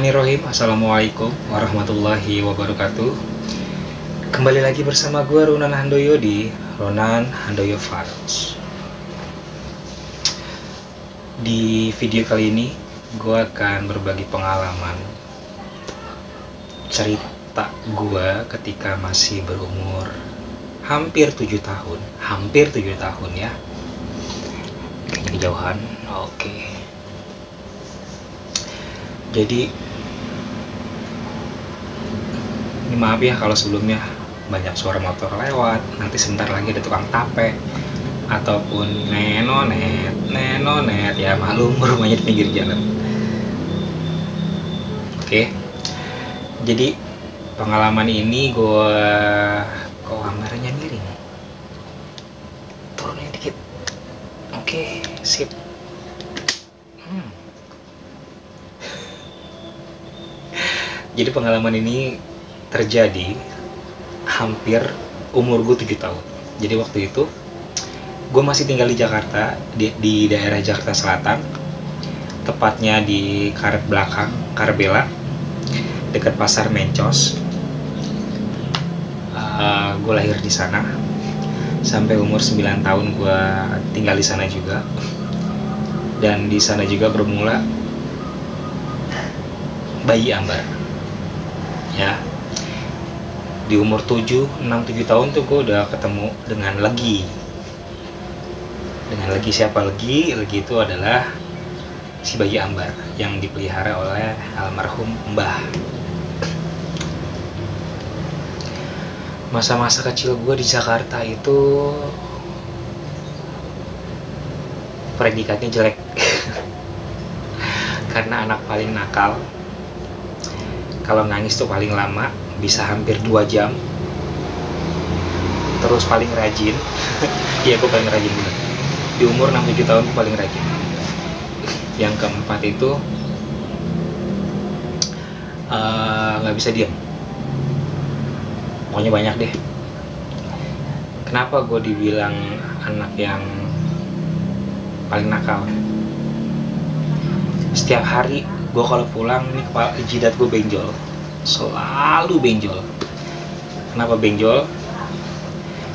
Bismillahirrahmanirrahim. Assalamualaikum warahmatullahi wabarakatuh. Kembali lagi bersama gue Ronan Handoyo di Ronan Handoyo Files. Di video kali ini gue akan berbagi pengalaman cerita gue ketika masih berumur hampir 7 tahun. Hampir 7 tahun ya. Kayaknya kejauhan. Oke. Jadi ini maaf ya kalau sebelumnya banyak suara motor lewat, nanti sebentar lagi ada tukang tape ataupun nenonet ya, maklum rumahnya di pinggir jalan. Oke. Jadi pengalaman ini kok kameranya miring, turunin dikit. Oke, sip. Jadi pengalaman ini terjadi hampir umur gue 7 tahun. Jadi waktu itu gue masih tinggal di Jakarta, di daerah Jakarta Selatan, tepatnya di Karet Belakang, Karbela, dekat Pasar Mencos. Gue lahir di sana, sampai umur 9 tahun gue tinggal di sana juga. Dan di sana juga bermula bayi Ambar. Ya, di umur 6-7 tahun tuh gue udah ketemu dengan Legi. Siapa Legi? Legi itu adalah si bayi Ambar yang dipelihara oleh almarhum Mbah. Masa-masa kecil gue di Jakarta itu predikatnya jelek karena anak paling nakal. Kalau nangis tuh paling lama bisa hampir 2 jam. Terus paling rajin. Iya, gue paling rajin bener. Di umur 6-7 tahun gue paling rajin. Yang keempat itu gak bisa diam. Pokoknya banyak deh. Kenapa gue dibilang anak yang paling nakal? Setiap hari gue kalau pulang nih, kepala jidat gue benjol, selalu benjol. Kenapa benjol?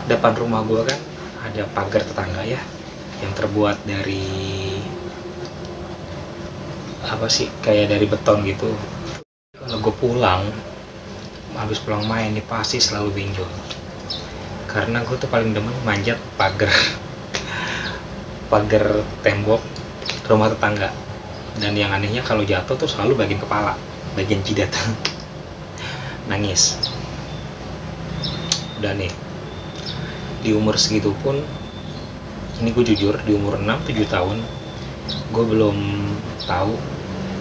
Depan rumah gue kan ada pagar tetangga ya, yang terbuat dari apa sih, kayak dari beton gitu. Kalau gue pulang, habis pulang main nih pasti selalu benjol, karena gue tuh paling demen manjat pagar tembok rumah tetangga. Dan yang anehnya kalau jatuh tuh selalu bagian kepala, bagian jidat. Nangis. Udah nih, di umur segitu pun, ini gue jujur, di umur 6-7 tahun gue belum tahu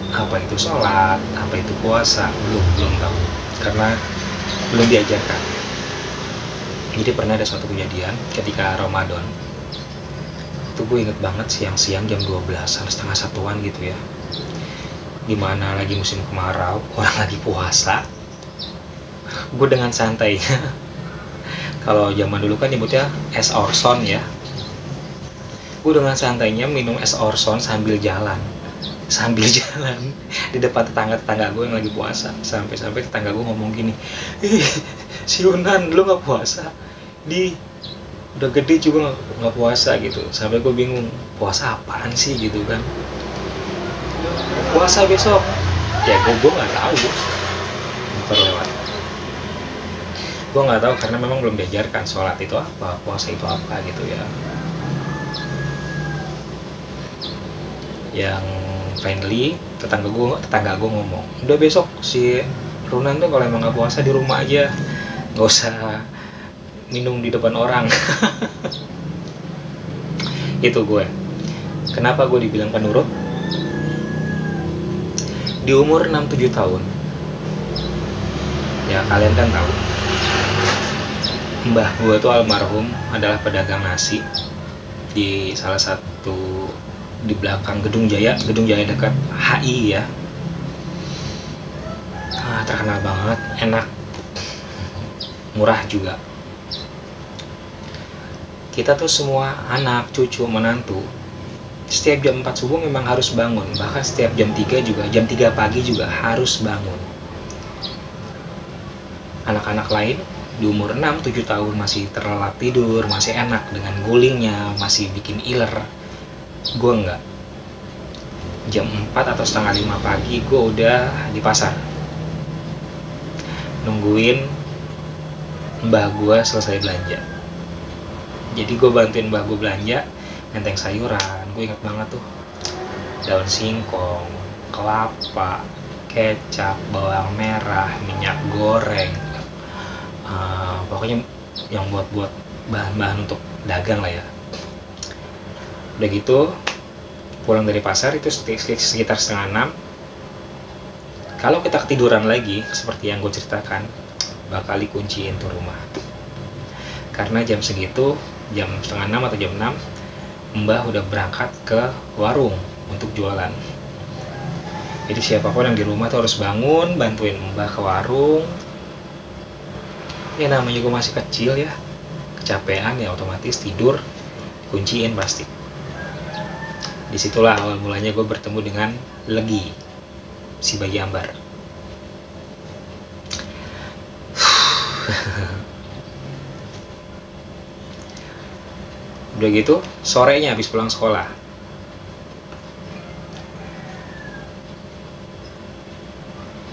apa itu sholat, apa itu puasa, belum tahu, karena belum diajarkan. Jadi pernah ada suatu kejadian ketika Ramadan itu, gue inget banget siang-siang jam 12-an, setengah satuan gitu ya, dimana lagi musim kemarau, orang lagi puasa. Gue dengan santainya, kalau zaman dulu kan nyebutnya es orson ya, gue dengan santainya minum es orson sambil jalan di depan tetangga gue yang lagi puasa. Sampai tetangga gue ngomong gini, si Yunan, lu gak puasa? Udah gede juga nggak puasa gitu. Sampai gue bingung, puasa apaan sih gitu kan, puasa besok ya. Gue nggak tahu, motor lewat. Gue nggak tahu karena memang belum diajarkan sholat itu apa, puasa itu apa gitu ya. Yang finally tetangga gue ngomong, udah besok si Runan tuh kalau emang nggak puasa di rumah aja, nggak usah minum di depan orang. Itu gue. Kenapa gue dibilang penurut? Di umur 6-7 tahun ya, kalian kan tahu mbah gue tuh almarhum adalah pedagang nasi di salah satu, di belakang Gedung Jaya dekat HI ya. Terkenal banget, enak, murah juga. Kita tuh semua anak, cucu, menantu setiap jam 4 subuh memang harus bangun, bahkan setiap jam 3 juga, jam 3 pagi juga harus bangun. Anak-anak lain di umur 6-7 tahun masih terlelap tidur, masih enak dengan gulingnya, masih bikin iler. Gue enggak. Jam 4 atau setengah 5 pagi gue udah di pasar nungguin mbah gue selesai belanja. Jadi gue bantuin mbah gue belanja, nenteng sayuran. Gue inget banget tuh, daun singkong, kelapa, kecap, bawang merah, minyak goreng, pokoknya yang buat bahan-bahan untuk dagang lah ya. Udah gitu pulang dari pasar itu sekitar setengah 6. Kalau kita ketiduran lagi seperti yang gue ceritakan, bakal dikunciin tuh rumah. Karena jam segitu, jam setengah 6 atau jam 6, mbah udah berangkat ke warung untuk jualan. Jadi siapapun yang di rumah tuh harus bangun, bantuin mbah ke warung. Ya namanya gue masih kecil ya, kecapean ya otomatis tidur, kunciin pasti. Disitulah awal mulanya gue bertemu dengan Legi, si bayi ambar. Udah gitu, sorenya habis pulang sekolah.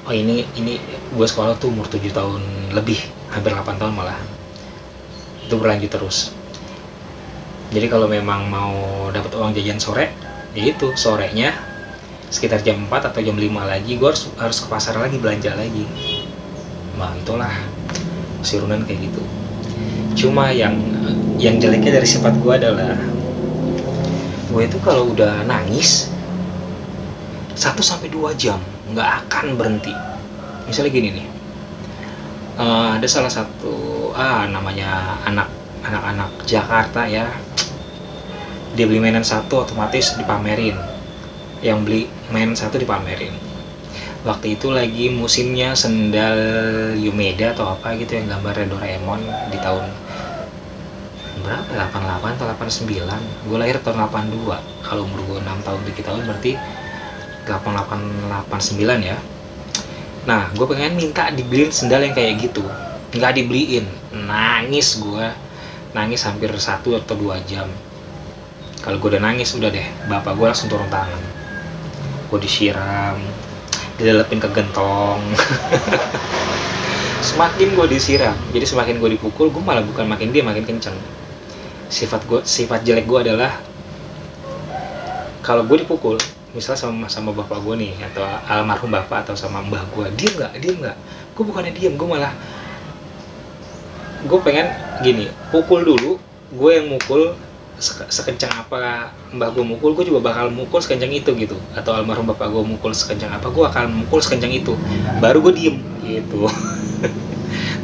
Oh ini gue sekolah tuh umur 7 tahun lebih, hampir 8 tahun malah. Itu berlanjut terus. Jadi kalau memang mau dapat uang jajan sore, ya itu sorenya sekitar jam 4 atau jam 5 lagi gue harus ke pasar lagi, belanja lagi. Nah itulah si Runan kayak gitu. Cuma yang jeleknya dari sifat gue adalah gue itu kalau udah nangis 1-2 jam nggak akan berhenti. Misalnya gini nih, ada salah satu namanya anak-anak Jakarta ya, dia beli mainan satu otomatis dipamerin, yang beli mainan satu dipamerin. Waktu itu lagi musimnya sendal Yumeda atau apa gitu yang gambarnya Doraemon di tahun berapa, 88 atau 89. Gue lahir tahun 82, kalau umur gue 6 tahun 7 tahun berarti 88-89 ya. Nah gue pengen minta dibeliin sendal yang kayak gitu, nggak dibeliin. Nangis gue, nangis hampir 1 atau 2 jam. Kalau gue udah nangis, udah deh, bapak gue langsung turun tangan. Gue disiram, dilelepin ke gentong. Semakin gue disiram, jadi semakin gue dipukul, gue malah bukan makin dia makin kenceng. Sifat jelek gue adalah kalau gue dipukul, misalnya sama bapak gue nih, atau almarhum bapak, atau sama mbah gue, diem nggak, gue bukannya diem, gue malah gue pengen gini, pukul dulu, gue yang mukul sekencang apa mbah gue mukul, gue juga bakal mukul sekencang itu gitu. Atau almarhum bapak gue mukul sekencang apa, gue akan mukul sekencang itu, baru gue diem gitu.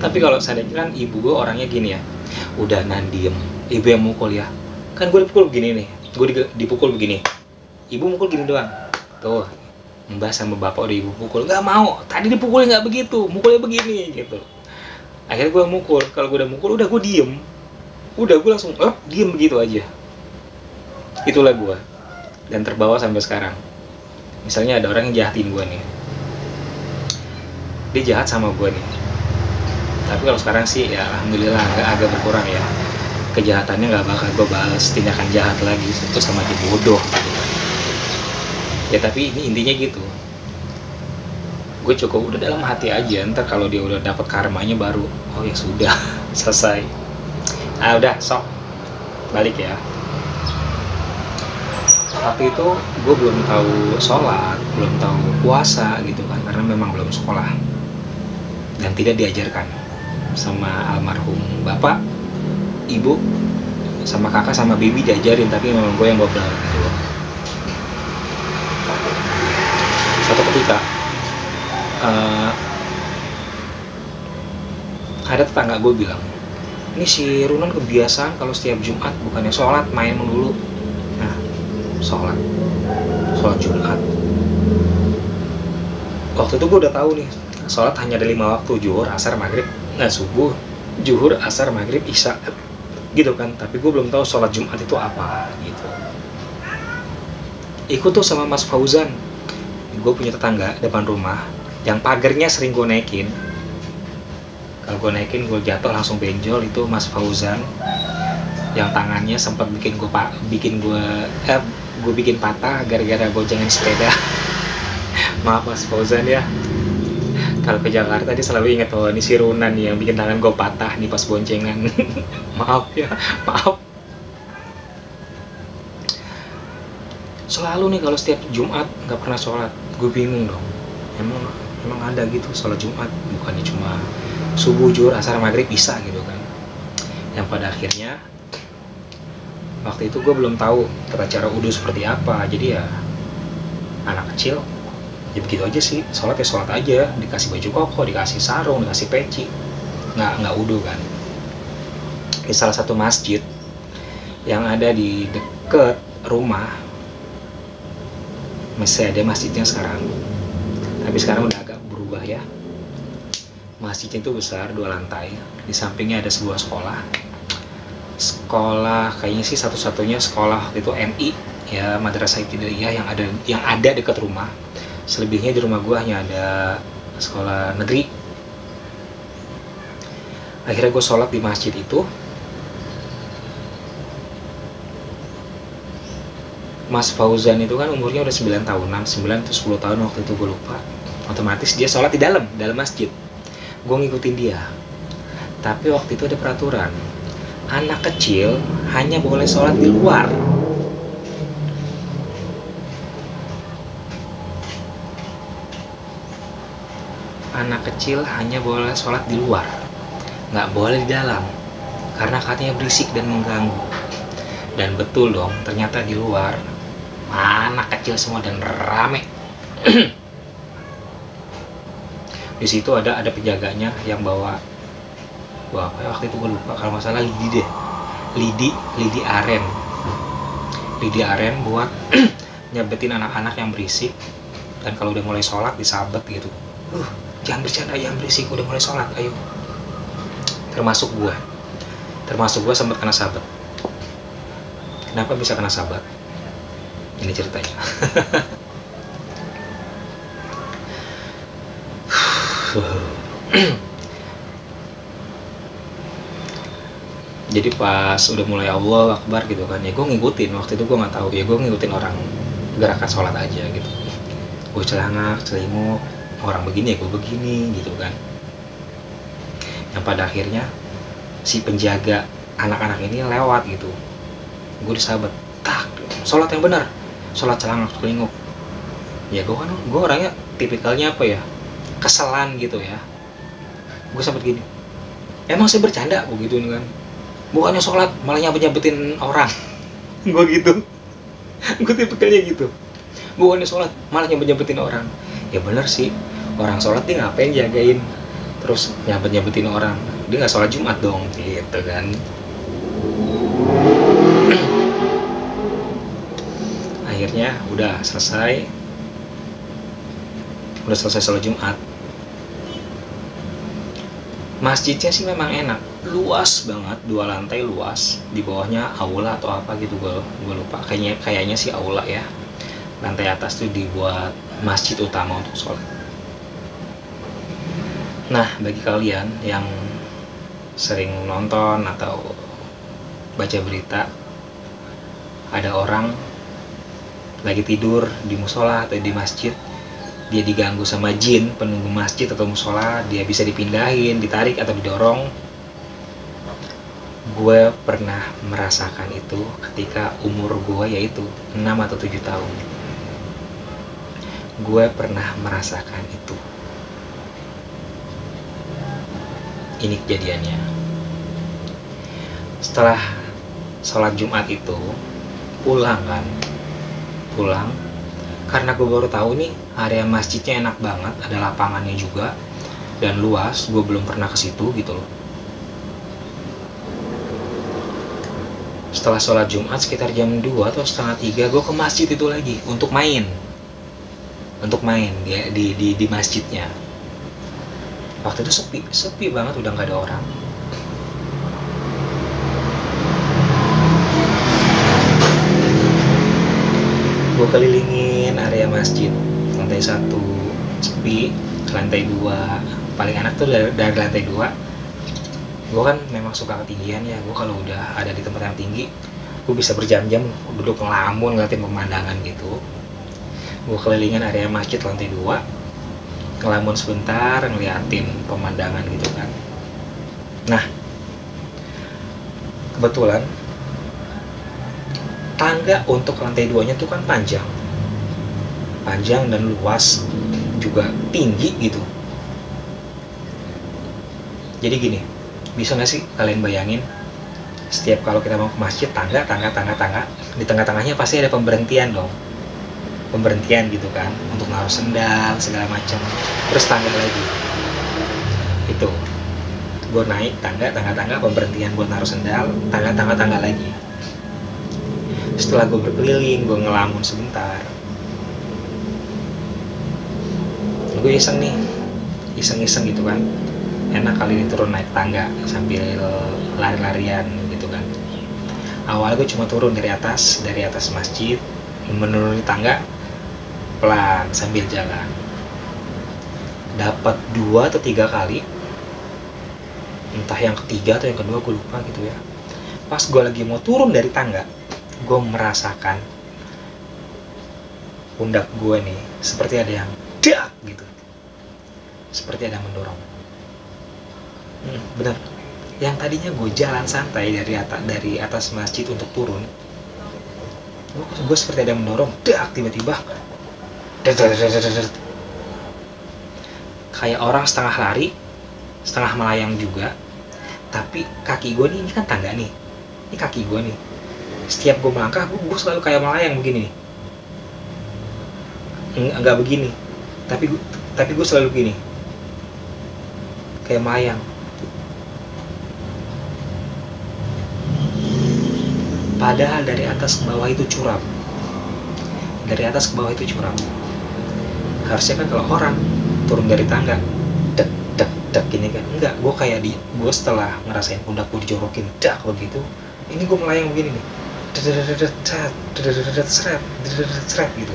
Tapi kalau seandainya kan ibu gue orangnya gini ya, udah diem, ibu yang mukul ya, kan gue dipukul begini nih, gue dipukul begini, ibu mukul gini doang tuh, mbah sama bapak udah ibu pukul, nggak mau, tadi dipukulnya nggak begitu, mukulnya begini gitu. Akhirnya gue mukul, kalau gue udah mukul udah gue diem, udah gue langsung diem begitu aja. Itulah gue, dan terbawa sampai sekarang. Misalnya ada orang yang jahatin gue nih, dia jahat sama gue nih, tapi kalau sekarang sih ya alhamdulillah agak berkurang ya, kejahatannya nggak bakal gue balas tindakan jahat lagi, itu sama aja bodoh gitu kan. Ya tapi ini intinya gitu, gue cukup udah dalam hati aja, ntar kalau dia udah dapat karmanya baru oh ya sudah selesai. Udah sok balik ya. Waktu itu gue belum tahu sholat, belum tahu puasa gitu kan, karena memang belum sekolah dan tidak diajarkan sama almarhum bapak, ibu, sama kakak sama bibi diajarin, tapi memang gue yang bobrol gitu loh. Suatu ketika ada tetangga gue bilang, ini si Runan kebiasaan kalau setiap Jumat bukannya sholat main melulu. Nah, sholat Jumat. Waktu itu gue udah tahu nih, sholat hanya ada 5 waktu, zuhur, asar, maghrib, subuh, zuhur, asar, maghrib, isya, gitu kan. Tapi gue belum tahu sholat Jumat itu apa gitu. ikut tuh sama Mas Fauzan. Gue punya tetangga depan rumah yang pagernya sering gue naikin. Kalau gue naikin gue jatuh langsung benjol. Itu Mas Fauzan yang tangannya sempat gue bikin patah gara-gara goncengan sepeda. Maaf Mas Fauzan ya, kalau ke Jakarta dia selalu inget, oh ini si Runan nih yang bikin tangan gue patah nih pas boncengan. Maaf ya, maaf. Selalu nih kalau setiap Jumat nggak pernah sholat, gue bingung dong. Emang ada gitu sholat Jumat, bukannya cuma subuh, zuhur, asar, maghrib, isya gitu kan. Yang pada akhirnya waktu itu gue belum tahu tata cara wudu seperti apa, jadi ya anak kecil ya begitu aja sih, sholat ya sholat aja, dikasih baju koko, dikasih sarung, dikasih peci, nggak wudu kan. Di salah satu masjid yang ada di deket rumah, masih ada masjidnya sekarang, tapi sekarang udah agak berubah ya. Masjidnya itu besar, 2 lantai, di sampingnya ada sebuah sekolah kayaknya sih satu-satunya sekolah itu MI ya, Madrasah Ibtidaiyah yang ada dekat rumah. Selebihnya di rumah gua hanya ada sekolah negeri. Akhirnya gue sholat di masjid itu. Mas Fauzan itu kan umurnya udah 9 tahunan, 9 atau 10 tahun waktu itu gue lupa. Otomatis dia sholat di dalam masjid. Gue ngikutin dia. Tapi waktu itu ada peraturan, anak kecil hanya boleh sholat di luar. Anak kecil hanya boleh sholat di luar, nggak boleh di dalam, karena katanya berisik dan mengganggu. Dan betul dong, ternyata di luar anak kecil semua dan rame. Di situ ada penjaganya yang bawa apa ya, waktu itu gue lupa, kalau nggak salah Lidi deh, Lidi aren buat nyebetin anak-anak yang berisik. Dan kalau udah mulai sholat disabet gitu, jangan bercanda, jangan berisik, udah mulai sholat, ayo. Termasuk gue sempat kena sabet. Kenapa bisa kena sabet? Ini ceritanya. Jadi pas udah mulai Allah Akbar gitu kan, ya gue ngikutin. Waktu itu gue nggak tahu, ya gue ngikutin orang gerakan sholat aja gitu. Gue celangak, celimuk, orang begini ya gue begini gitu kan. Yang pada akhirnya si penjaga anak-anak ini lewat gitu, gue disabet, tak, sholat yang benar, sholat celangak, celinguk. Ya gue orangnya tipikalnya apa ya, keselan gitu ya. Gue sampai gini, emang saya bercanda gue gituin kan, bukannya sholat malah nyabetin orang. Gue gitu. Gue tipikalnya gitu, bukannya sholat malah nyabetin orang. Ya bener sih, orang sholat dia ngapain jagain terus nyabetin orang, dia nggak sholat Jumat dong gitu kan. Akhirnya udah selesai sholat Jumat. Masjidnya sih memang enak, luas banget, 2 lantai luas, di bawahnya aula atau apa gitu, gue lupa, kayaknya sih aula ya. Lantai atas tuh dibuat masjid utama untuk sholat. Nah, bagi kalian yang sering nonton atau baca berita, ada orang lagi tidur di musola atau di masjid, dia diganggu sama jin penunggu masjid atau musola, dia bisa dipindahin, ditarik atau didorong. Gue pernah merasakan itu ketika umur gue yaitu 6 atau 7 tahun. Gue pernah merasakan itu. Ini kejadiannya. Setelah sholat Jumat itu pulang, karena gue baru tahu nih area masjidnya enak banget, ada lapangannya juga dan luas. Gue belum pernah ke situ gitu loh. Setelah sholat Jumat sekitar jam 2 atau setengah 3, gue ke masjid itu lagi untuk main di masjidnya. Waktu itu sepi banget, udah nggak ada orang. Gue kelilingin area masjid, lantai 1 sepi, lantai 2 paling enak tuh dari lantai 2. Gue kan memang suka ketinggian ya, gue kalau udah ada di tempat yang tinggi gue bisa berjam-jam duduk ngelamun ngeliatin pemandangan gitu. Gue kelilingin area masjid lantai 2, ngelamun sebentar ngeliatin pemandangan gitu kan. Nah, kebetulan tangga untuk lantai 2 nya tuh kan panjang dan luas, juga tinggi gitu. Jadi gini, bisa nggak sih kalian bayangin, setiap kalau kita mau ke masjid, tangga, di tengah-tengahnya pasti ada pemberhentian dong, pemberhentian gitu kan, untuk naruh sendal segala macam, terus tangga lagi. Itu gue naik tangga, pemberhentian buat naruh sendal, tangga lagi. Setelah gue berkeliling, gue ngelamun sebentar, gue iseng gitu kan, enak kali ini turun naik tangga sambil lari-larian gitu kan. Awalnya gue cuma turun dari atas masjid, menuruni tangga pelan sambil jalan. Dapat 2 atau 3 kali, entah yang ketiga atau yang kedua gue lupa gitu ya, pas gue lagi mau turun dari tangga, gue merasakan pundak gue nih seperti ada yang dak gitu, seperti ada yang mendorong. Bener, yang tadinya gue jalan santai dari atas masjid untuk turun, gue seperti ada yang mendorong, dak, tiba-tiba kayak orang setengah lari setengah melayang juga, tapi kaki gue nih, ini kan tangga nih, ini kaki gue nih, setiap gue melangkah gue selalu kayak melayang begini nih. Enggak begini, tapi gue selalu begini, kayak melayang. Padahal dari atas ke bawah itu curam, harusnya kan kalau orang turun dari tangga dak gini kan, enggak, gue setelah ngerasain pundak gue dijorokin dak begitu, ini gue melayang begini nih, seret gitu,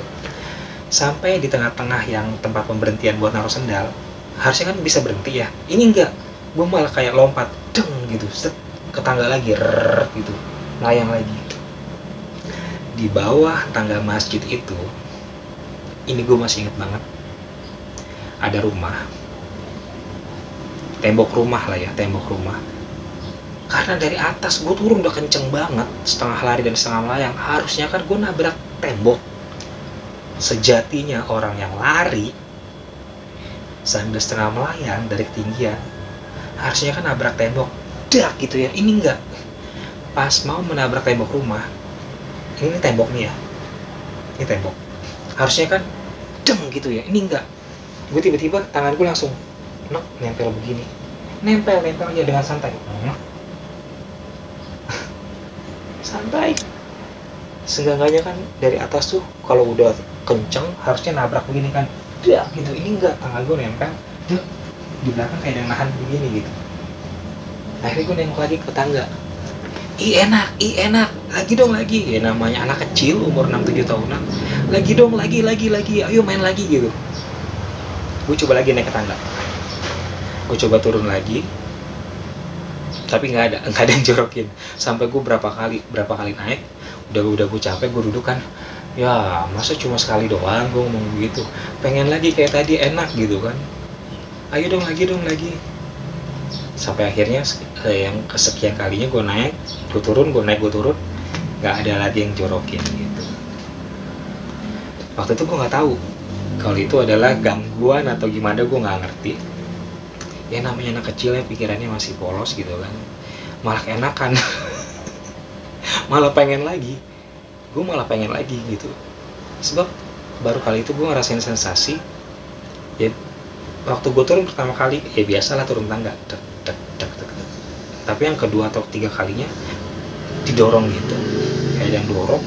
sampai di tengah-tengah yang tempat pemberhentian buat naruh sendal. Harusnya kan bisa berhenti ya, ini enggak, gue malah kayak lompat deng gitu, set, ke tangga lagi, gitu, melayang lagi. Di bawah tangga masjid itu, ini gue masih inget banget, ada rumah, tembok rumah. Karena dari atas gue turun udah kenceng banget, setengah lari dan setengah melayang, harusnya kan gue nabrak tembok. Sejatinya orang yang lari sambil setengah melayang dari ketinggian, harusnya kan nabrak tembok dak gitu ya, ini enggak. Pas mau menabrak tembok rumah, ini tembok nih ya, ini tembok, harusnya kan deng gitu ya, ini enggak. Gue tiba-tiba tangan gue langsung nempel begini, nempel aja dengan santai, santai. Seenggaknya kan dari atas tuh kalau udah kenceng harusnya nabrak begini kan, dak gitu, ini enggak, tangan gue nempel di belakang kayak ada yang nahan begini gitu. Akhirnya gue nengok lagi ke tangga, enak, lagi ya, namanya anak kecil umur 6-7 tahunan, lagi, ayo main lagi gitu. Gue coba lagi naik ke tangga, gue coba turun lagi, tapi nggak ada yang jorokin. Sampai gue berapa kali naik, udah gue capek, gue duduk kan, ya masa cuma sekali doang gue ngomong begitu, pengen lagi kayak tadi, enak gitu kan, ayo dong lagi. Sampai akhirnya yang kesekian kalinya gue naik, gue turun, nggak ada lagi yang jorokin gitu. Waktu itu gue nggak tahu kalau itu adalah gangguan atau gimana, gue nggak ngerti. Ya namanya anak kecil ya, pikirannya masih polos gitu kan, malah keenakan. malah pengen lagi gitu. Sebab baru kali itu gue ngerasain sensasi ya, waktu gue turun pertama kali ya biasalah turun tangga, tapi yang kedua atau ketiga kalinya didorong gitu, kayak yang dorong,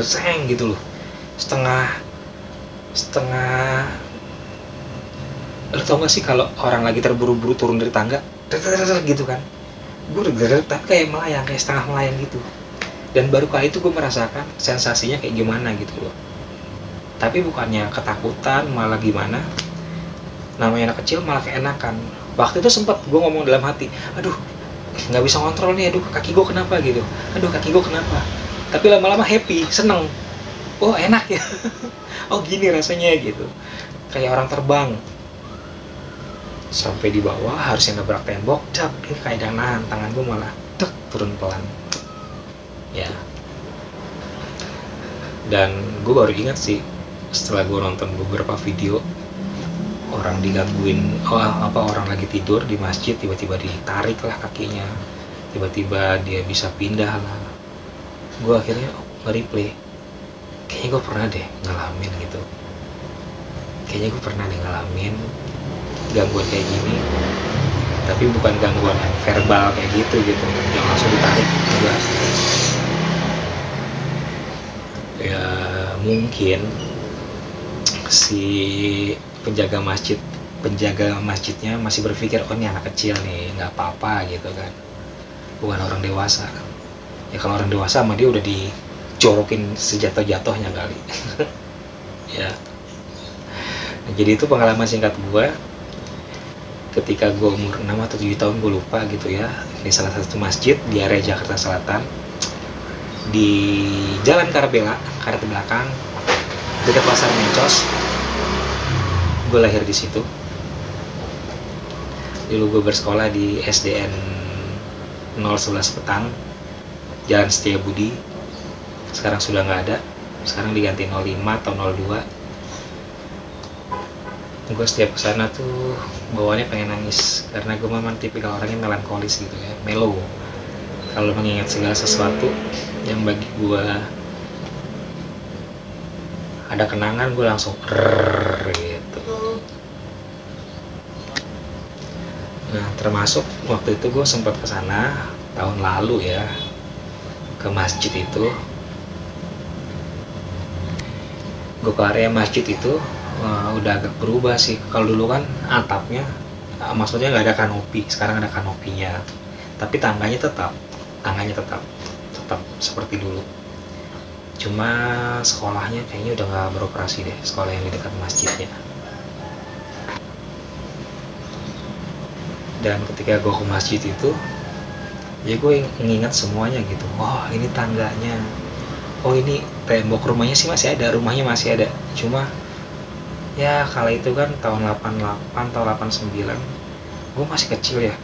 seng gitu loh, setengah. Lo tau gak sih kalau orang lagi terburu-buru turun dari tangga gitu kan, gue udah gerak tapi kayak melayang, kayak setengah melayang gitu. Dan baru kali itu gue merasakan sensasinya kayak gimana gitu loh. Tapi bukannya ketakutan, malah gimana, namanya anak kecil malah keenakan. Waktu itu sempat gue ngomong dalam hati, aduh nggak bisa kontrol nih, aduh kaki gue kenapa gitu, aduh kaki gue kenapa. Tapi lama-lama happy, seneng, oh enak ya. Oh gini rasanya gitu, kayak orang terbang. Sampai di bawah harusnya nabrak tembok, dak, ini kayak nahan, tangan gue malah tek turun pelan ya. Dan gue baru ingat sih setelah gue nonton beberapa video orang digangguin, orang lagi tidur di masjid tiba-tiba ditarik lah kakinya, tiba-tiba dia bisa pindah lah. Gue akhirnya nge-replay, kayaknya gue pernah deh ngalamin gitu, kayaknya gue pernah deh ngalamin gangguan kayak gini, tapi bukan gangguan yang verbal kayak gitu yang langsung ditarik, enggak. Ya mungkin si penjaga masjidnya masih berpikir, oh ini anak kecil nih, nggak apa-apa gitu kan, bukan orang dewasa. Ya kalau orang dewasa sama dia udah dijorokin sejatuh-jatuhnya kali. Ya nah, jadi itu pengalaman singkat gue ketika gue umur 6 atau 7 tahun, gue lupa gitu ya, di salah satu masjid di area Jakarta Selatan, di Jalan Karbela, karet belakang, dekat Pasar Mencos. Gue lahir di situ. Dulu gue bersekolah di SDN 011 Petang, Jalan Setiabudi. Sekarang sudah nggak ada, sekarang diganti 05 atau 02. Gue setiap kesana tuh bawaannya pengen nangis, karena gue memang tipikal orangnya melankolis gitu ya, mellow. Kalau mengingat segala sesuatu yang bagi gue ada kenangan, gue langsung gitu. Nah termasuk waktu itu gue sempat kesana tahun lalu ya, ke masjid itu. Gue ke area masjid itu udah agak berubah sih. Kalau dulu kan atapnya, maksudnya nggak ada kanopi, sekarang ada kanopinya, tapi tangganya tetap seperti dulu. Cuma sekolahnya kayaknya udah nggak beroperasi deh, sekolah yang di dekat masjidnya. Dan ketika gue ke masjid itu, ya gue ngingat semuanya gitu. Oh ini tangganya, oh ini tembok rumahnya sih masih ada, rumahnya masih ada. Cuma ya kala itu kan tahun 88 atau 89, gue masih kecil ya.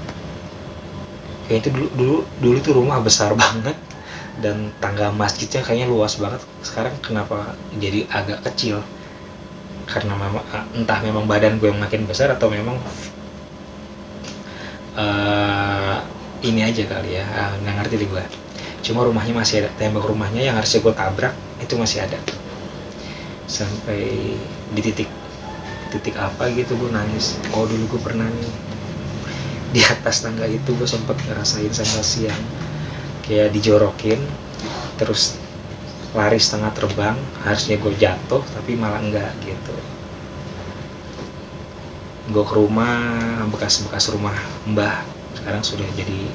Kayak itu dulu tuh rumah besar banget, dan tangga masjidnya kayaknya luas banget. Sekarang kenapa jadi agak kecil? Karena memang entah memang badan gue yang makin besar atau memang ini aja kali ya, nggak ngerti deh gue. Cuma rumahnya masih ada, tembok rumahnya yang harusnya gue tabrak itu masih ada. Sampai di titik apa gitu gue nangis. Oh dulu gue pernah nih di atas tangga itu, gue sempet ngerasain sensasi yang kayak dijorokin, terus lari setengah terbang, harusnya gue jatuh tapi malah enggak gitu. Gue ke rumah, bekas rumah mbah, sekarang sudah jadi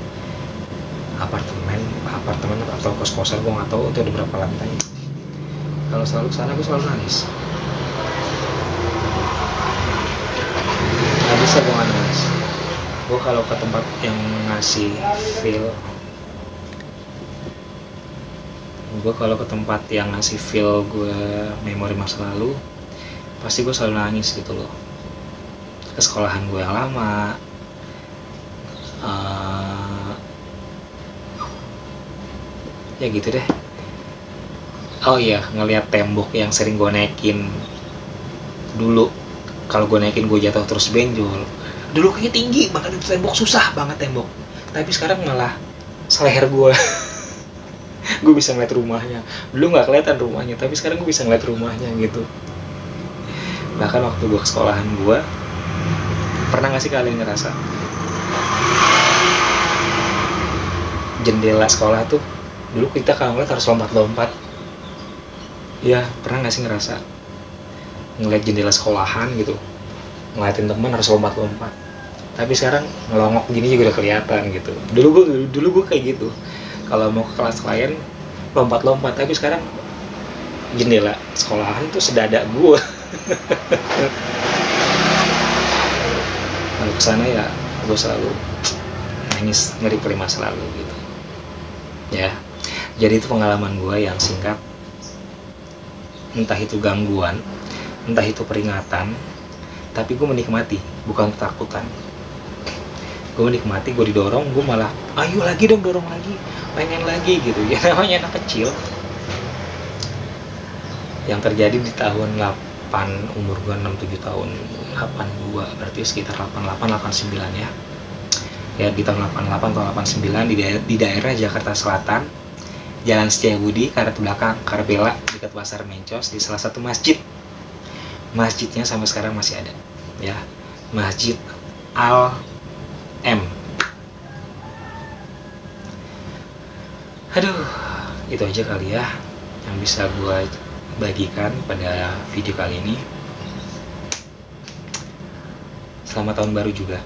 apartemen atau kos-kosan, gue nggak tahu itu ada berapa lantai. Kalau selalu kesana gue selalu nangis, nggak bisa gue nggak nangis. Gue kalau ke tempat yang ngasih feel, gue memori masa lalu, pasti gue selalu nangis gitu loh. Ke sekolahan gue yang lama, ya gitu deh. Oh iya, ngelihat tembok yang sering gue naikin dulu. Kalau gue naikin gue jatuh terus benjol. Dulu kayaknya tinggi banget itu tembok, susah banget tembok. Tapi sekarang malah seleher gue. Gue bisa ngeliat rumahnya. Dulu nggak kelihatan rumahnya, tapi sekarang gue bisa ngeliat rumahnya gitu. Bahkan waktu gue ke sekolahan gue, pernah nggak sih kalian ngerasa jendela sekolah tuh dulu kita kalau ngeliat harus lompat-lompat? Ya pernah nggak sih ngerasa ngeliat jendela sekolahan gitu, ngeliatin teman harus lompat-lompat? Tapi sekarang ngelongok gini juga udah kelihatan gitu. Dulu gue kayak gitu. Kalau mau ke kelas lain lompat-lompat, tapi sekarang jendela sekolahan tuh sedada gue. Kalau kesana ya gue selalu nangis, ngeri masa lalu gitu ya. Jadi itu pengalaman gue yang singkat, entah itu gangguan, entah itu peringatan, tapi gue menikmati, bukan ketakutan. Gue menikmati, gue didorong, gue malah ayo lagi dong, dorong lagi, pengen lagi gitu ya. Namanya anak kecil. Yang terjadi di tahun 8, umur gue 6-7 tahun, 82, berarti sekitar 88, 89 ya. Ya di tahun 88 atau 89 di daerah Jakarta Selatan, Jalan Setiabudi, karet belakang Karbela, dekat Pasar Mencos, di salah satu masjid. Masjidnya sampai sekarang masih ada ya, Masjid Al-M. Aduh, itu aja kali ya yang bisa gue bagikan pada video kali ini. Selamat tahun baru juga.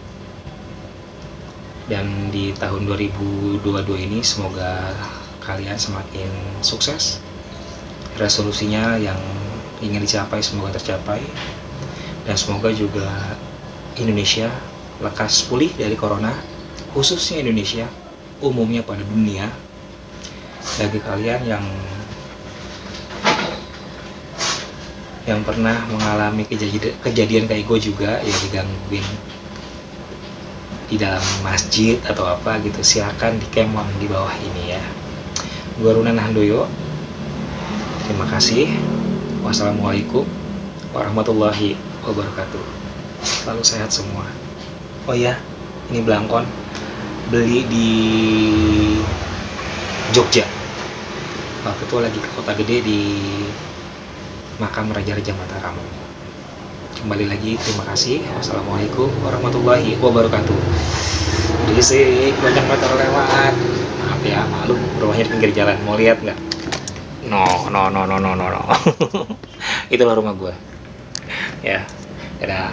Dan di tahun 2022 ini semoga kalian semakin sukses. Resolusinya yang ingin dicapai semoga tercapai. Dan semoga juga Indonesia lekas pulih dari corona, khususnya Indonesia, umumnya pada dunia. Bagi kalian yang pernah mengalami kejadian kayak gue juga, ya digangguin di dalam masjid atau apa gitu, silakan di kemon di bawah ini ya. Gue Runan Handoyo, terima kasih. Wassalamualaikum warahmatullahi wabarakatuh. Selalu sehat semua. Oh ya, ini belangkon beli di Jogja. Waktu itu lagi ke Kota Gede di makam Raja-Raja Mataram. Kembali lagi, terima kasih. Wassalamualaikum warahmatullahi wabarakatuh. Berisik, banyak motor lewat. Maaf ya, malu, rumahnya di pinggir jalan. Mau lihat nggak? No. Itulah rumah gue. Ya, dadah.